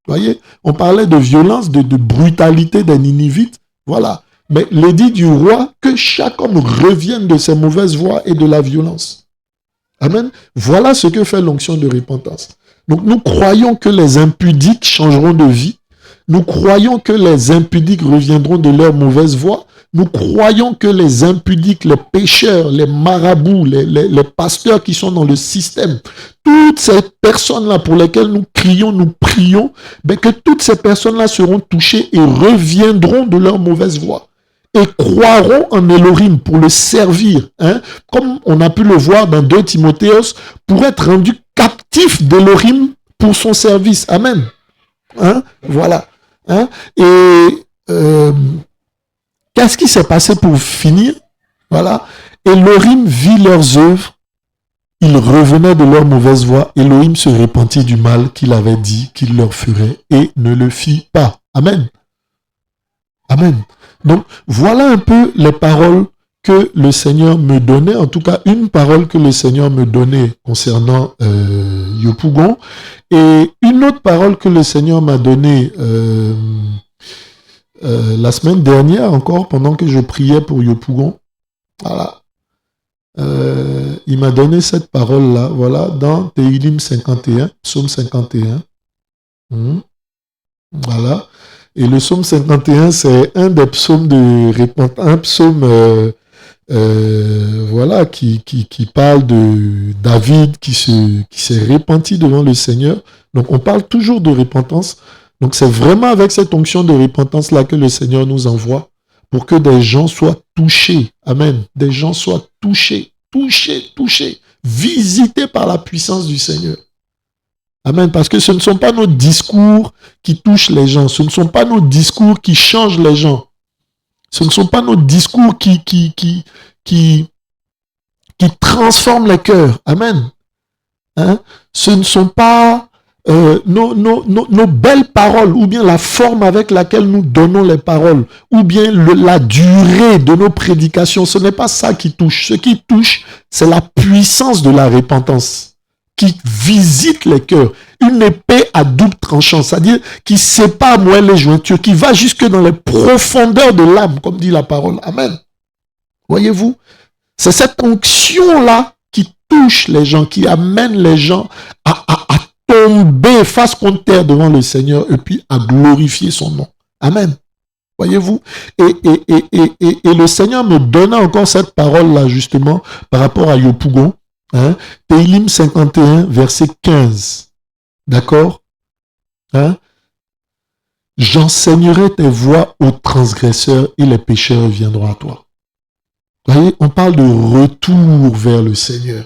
Voyez, on parlait de violence, de brutalité des Ninivites. Voilà. Mais l'édit du roi, que chaque homme revienne de ses mauvaises voies et de la violence. Amen. Voilà ce que fait l'onction de repentance. Donc nous croyons que les impudiques changeront de vie. Nous croyons que les impudiques reviendront de leur mauvaise voie. Nous croyons que les impudiques, les pécheurs, les marabouts, les pasteurs qui sont dans le système, toutes ces personnes-là pour lesquelles nous crions, nous prions, ben que toutes ces personnes-là seront touchées et reviendront de leur mauvaise voie et croiront en Elohim pour le servir. Hein? Comme on a pu le voir dans 2 Timothéos, pour être rendu captif d'Elohim pour son service. Amen. Hein? Voilà. Hein? Et qu'est-ce qui s'est passé pour finir? Voilà. Elohim vit leurs œuvres. Ils revenaient de leur mauvaise voie. Elohim se repentit du mal qu'il avait dit qu'il leur ferait et ne le fit pas. Amen. Amen. Donc, voilà un peu les paroles que le Seigneur me donnait, en tout cas une parole que le Seigneur me donnait concernant Yopougon, et une autre parole que le Seigneur m'a donnée la semaine dernière encore, pendant que je priais pour Yopougon. Voilà. Il m'a donné cette parole-là, voilà, dans Tehillim 51, psaume 51. Voilà. Et le psaume 51, c'est un des psaumes de repentance, un psaume voilà, qui parle de David qui s'est repenti devant le Seigneur. Donc on parle toujours de repentance. Donc c'est vraiment avec cette onction de repentance-là que le Seigneur nous envoie pour que des gens soient touchés. Amen. Des gens soient touchés, visités par la puissance du Seigneur. Amen. Parce que ce ne sont pas nos discours qui touchent les gens. Ce ne sont pas nos discours qui changent les gens. Ce ne sont pas nos discours qui transforment les cœurs. Amen. Hein? Ce ne sont pas nos belles paroles, ou bien la forme avec laquelle nous donnons les paroles, ou bien la durée de nos prédications. Ce n'est pas ça qui touche. Ce qui touche, c'est la puissance de la repentance qui visite les cœurs. Une épée à double tranchant, c'est-à-dire qui sépare moelle les jointures, qui va jusque dans les profondeurs de l'âme, comme dit la parole. Amen. Voyez-vous? C'est cette onction-là qui touche les gens, qui amène les gens à tomber face contre terre devant le Seigneur et puis à glorifier son nom. Amen. Voyez-vous? Et le Seigneur me donna encore cette parole-là, justement, par rapport à Yopougon. Hein? Tehillim 51, verset 15. D'accord? Hein? J'enseignerai tes voies aux transgresseurs et les pécheurs viendront à toi. Vous voyez, on parle de retour vers le Seigneur.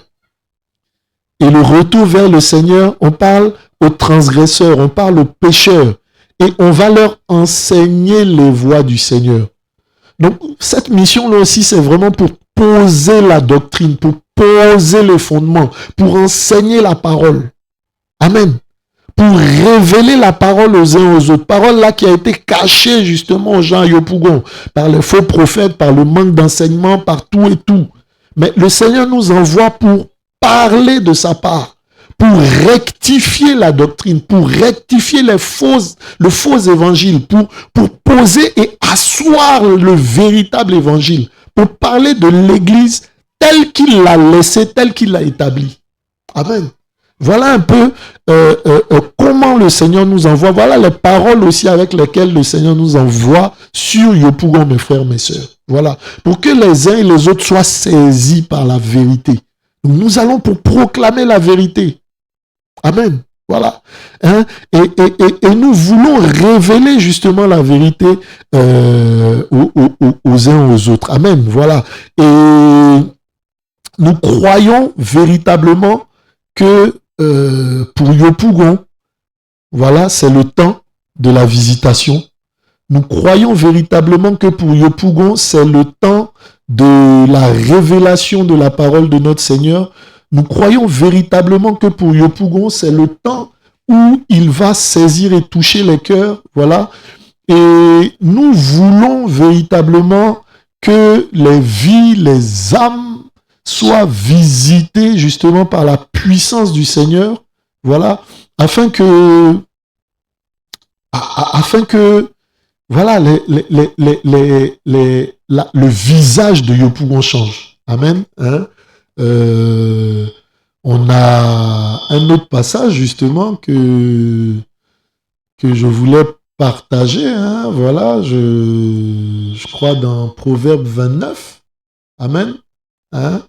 Et le retour vers le Seigneur, on parle aux transgresseurs, on parle aux pécheurs. Et on va leur enseigner les voies du Seigneur. Donc, cette mission-là aussi, c'est vraiment pour poser la doctrine, pour poser les fondements, pour enseigner la parole. Amen. Pour révéler la parole aux uns aux autres. Parole là qui a été cachée justement aux gens à Yopougon, par les faux prophètes, par le manque d'enseignement, par tout et tout. Mais le Seigneur nous envoie pour parler de sa part, pour rectifier la doctrine, pour rectifier le faux évangile, pour poser et asseoir le véritable évangile, pour parler de l'Église telle qu'il l'a laissée, telle qu'il l'a établie. Amen. Voilà un peu comment le Seigneur nous envoie. Voilà les paroles aussi avec lesquelles le Seigneur nous envoie sur Yopougon, mes frères, mes sœurs. Voilà. Pour que les uns et les autres soient saisis par la vérité. Nous allons pour proclamer la vérité. Amen. Voilà. Hein? Et nous voulons révéler justement la vérité aux uns aux autres. Amen. Voilà. Et nous croyons véritablement que pour Yopougon, voilà, c'est le temps de la visitation. Nous croyons véritablement que pour Yopougon, c'est le temps de la révélation de la parole de notre Seigneur. Nous croyons véritablement que pour Yopougon, c'est le temps où il va saisir et toucher les cœurs. Voilà. Et nous voulons véritablement que les vies, les âmes soient visitées justement par la puissance du Seigneur. Voilà. Afin que voilà, le visage de Yopougon change. Amen. Hein? On a un autre passage justement que je voulais partager. Hein? Voilà, je crois dans Proverbe 29. Amen. Hein?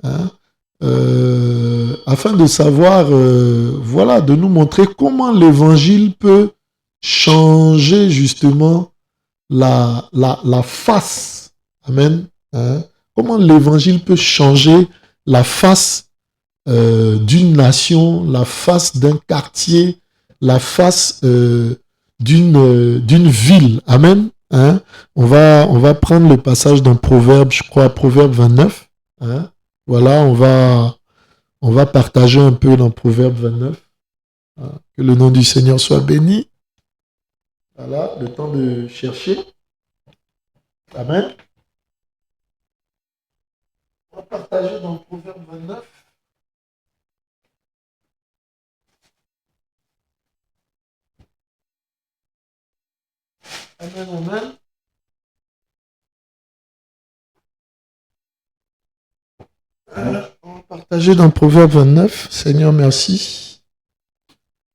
Hein? Afin de savoir, voilà, de nous montrer comment l'évangile peut changer justement la face. Amen. Hein? Comment l'évangile peut changer la face d'une nation, la face d'un quartier, la face d'une ville. Amen. Hein? On va prendre le passage d'un proverbe, je crois, Proverbe 29. Hein? Voilà, on va partager un peu dans Proverbe 29. Hein? Que le nom du Seigneur soit béni. Voilà, le temps de chercher. Amen. On va partager dans Proverbe 29. Amen, amen. On va partager dans Proverbe 29. Seigneur, merci.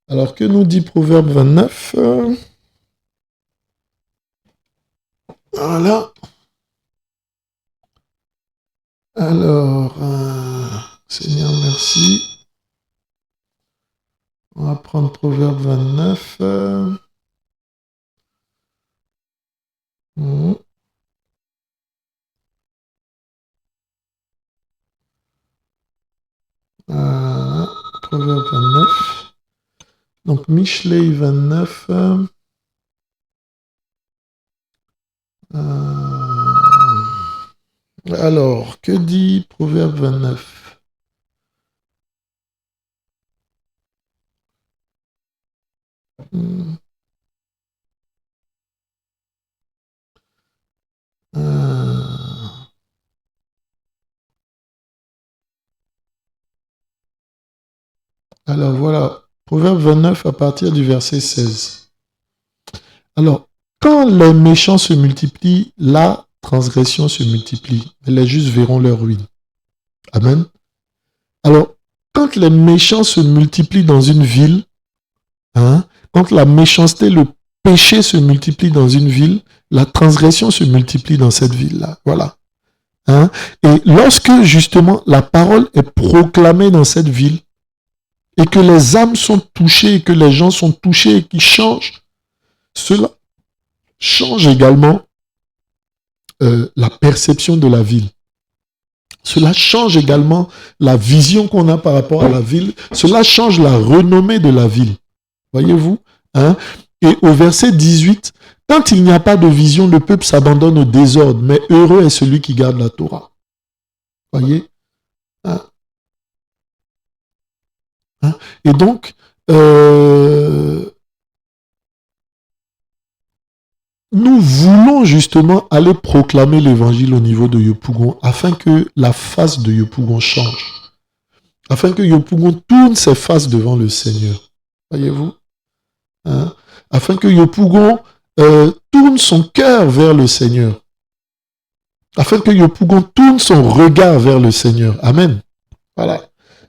Alors, que nous dit Proverbe 29 Voilà. Alors, Seigneur, merci. On va prendre Proverbe 29. Proverbe 29. Donc, Michelet 29. Alors, que dit Proverbe 29? Alors voilà, Proverbe 29 à partir du verset 16. Alors, quand les méchants se multiplient, la transgression se multiplie, mais les justes verront leur ruine. Amen. Alors, quand les méchants se multiplient dans une ville, hein, quand la méchanceté, le péché se multiplie dans une ville, la transgression se multiplie dans cette ville-là. Voilà. Hein? Et lorsque justement la parole est proclamée dans cette ville, et que les âmes sont touchées, et que les gens sont touchés et qui changent, cela change également la perception de la ville. Cela change également la vision qu'on a par rapport à la ville. Cela change la renommée de la ville. Voyez-vous, hein? Et au verset 18, quand il n'y a pas de vision, le peuple s'abandonne au désordre, mais heureux est celui qui garde la Torah. Voyez? Hein? Et donc, nous voulons justement aller proclamer l'évangile au niveau de Yopougon afin que la face de Yopougon change. Afin que Yopougon tourne ses faces devant le Seigneur. Voyez-vous? Hein? Afin que Yopougon tourne son cœur vers le Seigneur. Afin que Yopougon tourne son regard vers le Seigneur. Amen. Voilà.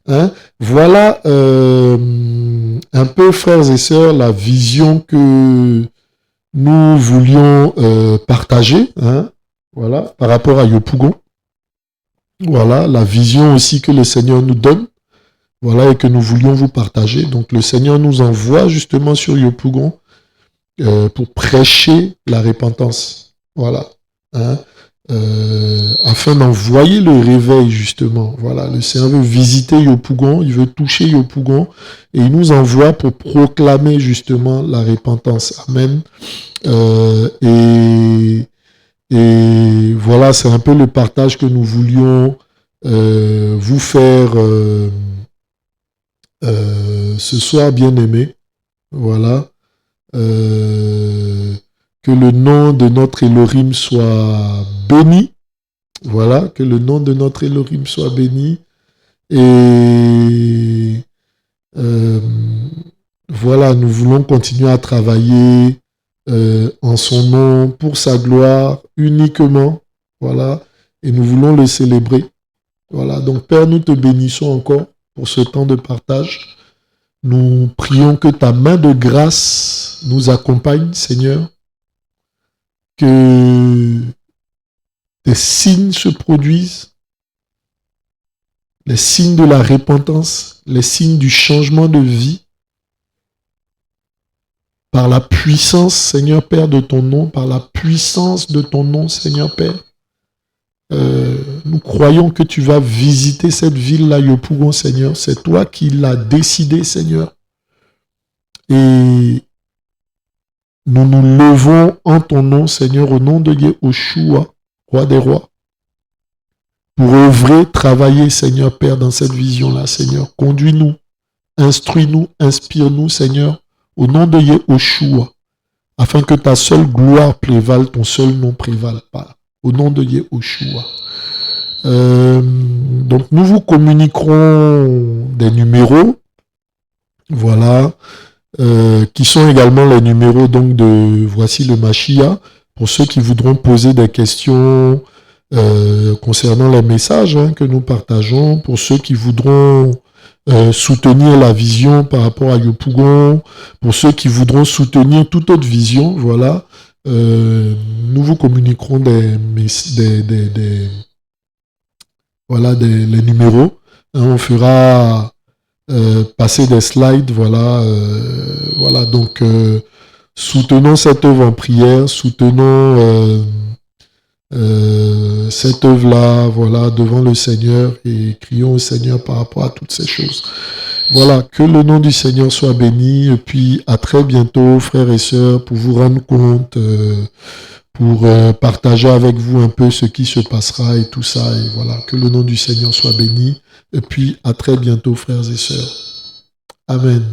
Hein? Voilà un peu, frères et sœurs, la vision que nous voulions partager, hein? Voilà, par rapport à Yopougon. Voilà, la vision aussi que le Seigneur nous donne. Voilà, et que nous voulions vous partager. Donc, le Seigneur nous envoie justement sur Yopougon pour prêcher la repentance. Voilà. Hein? Afin d'envoyer le réveil, justement. Voilà, le Seigneur veut visiter Yopougon, il veut toucher Yopougon, et il nous envoie pour proclamer, justement, la repentance. Amen. Et voilà, c'est un peu le partage que nous voulions vous faire ce soir, bien-aimés. Voilà. Que le nom de notre Elohim soit béni. Voilà, que le nom de notre Elohim soit béni. Et voilà, nous voulons continuer à travailler en son nom, pour sa gloire, uniquement. Voilà, et nous voulons le célébrer. Voilà, donc Père, nous te bénissons encore pour ce temps de partage. Nous prions que ta main de grâce nous accompagne, Seigneur. Que des signes se produisent, les signes de la repentance, les signes du changement de vie, par la puissance, Seigneur Père, de ton nom, par la puissance de ton nom, Seigneur Père. Nous croyons que tu vas visiter cette ville-là, Yopougon, Seigneur. C'est toi qui l'as décidé, Seigneur. Et nous nous levons en ton nom, Seigneur, au nom de Yahushua, Roi des rois, pour œuvrer, travailler, Seigneur Père, dans cette vision-là, Seigneur. Conduis-nous, instruis-nous, inspire-nous, Seigneur, au nom de Yahushua, afin que ta seule gloire prévale, ton seul nom prévale pas. Au nom de Yahushua. Donc nous vous communiquerons des numéros, voilà, qui sont également les numéros donc de Voici le Machia, pour ceux qui voudront poser des questions concernant les messages que nous partageons, pour ceux qui voudront soutenir la vision par rapport à Yopougon, pour ceux qui voudront soutenir toute autre vision, voilà, nous vous communiquerons les numéros. On fera passer des slides, voilà, voilà. Donc soutenons cette œuvre en prière, soutenons cette œuvre-là, voilà, devant le Seigneur, et crions au Seigneur par rapport à toutes ces choses. Voilà, que le nom du Seigneur soit béni, et puis à très bientôt, frères et sœurs, pour vous rendre compte, pour partager avec vous un peu ce qui se passera et tout ça, et voilà, que le nom du Seigneur soit béni, et puis à très bientôt, frères et sœurs. Amen.